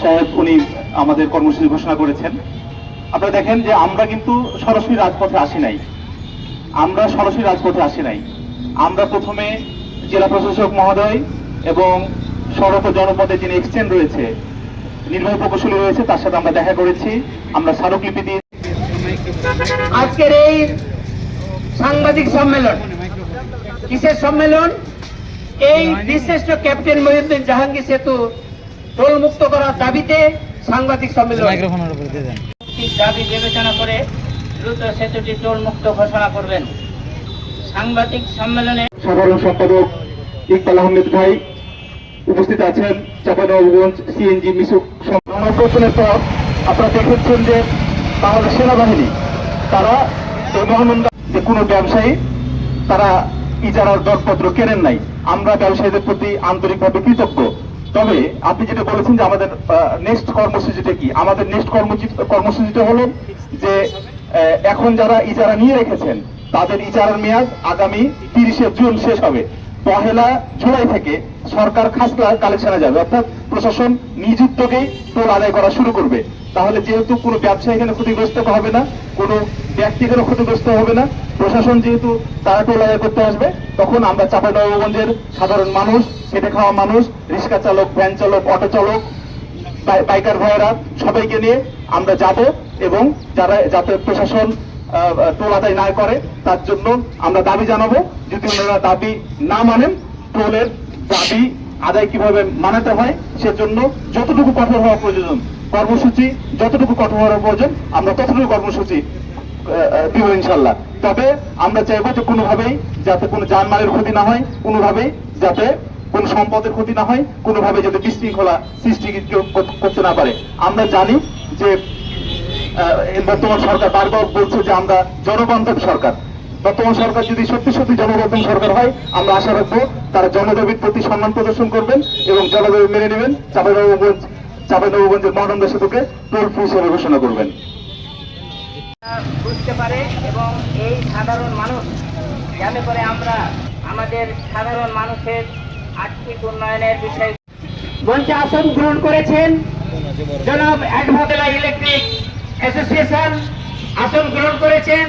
সাহেব উনি আমাদের কর্মসূচি ঘোষণা করেছেন। আপনারা দেখেন যে আমরা কিন্তু সরাসরি রাজপথে আসি নাই, আমরা প্রথমে জেলা প্রশাসক মহোদয় এবং সড়ক ও জনপদে যিনি এক্সচেঞ্জ রয়েছে, নির্বাহী প্রকৌশলী রয়েছে, তার সাথে আমরা দেখা করেছি, আমরা স্মারকলিপি দিয়ে। আজকের এই সাংবাদিক সম্মেলন কিসের সম্মেলন? এই বীরশ্রেষ্ঠ ক্যাপ্টেন মহিউদ্দিন জাহাঙ্গীর সেতু টোল মুক্ত করার দাবিতে সাংবাদিক সম্মেলন। দাবি বিবেচনা করে দ্রুত সেতুটি টোল মুক্ত ঘোষণা করবেন। সাংবাদিক সম্মেলনে সাধারণ সম্পাদক ইকবাল আহমেদ ভাই উপস্থিত আছেন, চাঁপাইনবাবগঞ্জ সিএনজি মিশুক গণঅভ্যুত্থানের পর আপনারা দেখেছেন যে বাংলাদেশ সেনাবাহিনী তারা এই মহানন্দা যে কোনো ব্যবসায়ী তারা ইজারার দরপত্র কেনেন নাই। আমরা ব্যবসায়ীদের প্রতি আন্তরিকভাবে কৃতজ্ঞ। তবে আপনি যেটা বলেছেন যে আমাদের নেক্সট কর্মসূচিটা কি, আমাদের নেক্সট কর্মসূচিটা হলো যে এখন যারা ইজারা নিয়ে রেখেছেন তাদের ইজারার মেয়াদ আগামী 30শে জুন শেষ হবে। 1 জুলাই থেকে সরকার খাস কালেকশনে যাবে, অর্থাৎ প্রশাসন নিজ উদ্যোগেই টোল আদায় করা শুরু করবে। তাহলে যেহেতু কোনো ব্যবসায়ী এখানে ক্ষতিগ্রস্ত হবে না, কোনো ব্যক্তি এখানে ক্ষতিগ্রস্ত হবে না, প্রশাসন যেহেতু তারা টোল আদায় করতে আসবে, তখন আমরা চাঁপাইনবাবগঞ্জের সাধারণ মানুষ, খেটে খাওয়া মানুষ, রিক্সা চালক, ভ্যান চালক, অটো চালক, বাইকার ভাইয়েরা সবাইকে নিয়ে আমরা যাব এবং যাতে প্রশাসন টোল আদায় না করে তার জন্য আমরা দাবি জানাবো। যদি ওনারা দাবি না মানেন, টোলের দাবি আদায় কিভাবে মানাতে হয় সেজন্য যতটুকু কঠোর হওয়া প্রয়োজন, কর্মসূচি যতটুকু কঠোর হওয়া প্রয়োজন আমরা ততটুকু কর্মসূচি দিব ইনশাল্লাহ। তবে আমরা চাইবো যে কোনোভাবেই যাতে কোনো জানমালের ক্ষতি না হয়, কোনোভাবেই যাতে কোন সম্পদের ক্ষতি না হয়, কোনোভাবে যাতে বিশৃঙ্খলা সৃষ্টি করতে না পারে। আমরা জানি যে বর্তমান সরকার বারবার বলছে যে আমরা জনবান্ধব সরকার। বর্তমান সরকার যদি সত্যি সত্যি জনবান্ধব সরকার হয়, আমরা আশা রাখবো তারা জনদাবির প্রতি সম্মান প্রদর্শন করবেন এবং জনদাবি মেনে নেবেন, চাঁপাইনবাবগঞ্জের মহানন্দা সেতুকে টোল ফ্রি হিসেবে ঘোষণা করবেন। বুঝতে পারে এবং এই সাধারণ মানুষ যাতে করে আমরা আমাদের সাধারণ মানুষের আর্থিক উন্নয়নের বিষয়ে মঞ্চে আসন গ্রহণ করেছেন জনাব অ্যাডভোকেট ইলেকট্রিক অ্যাসোসিয়েশন আসন গ্রহণ করেছেন।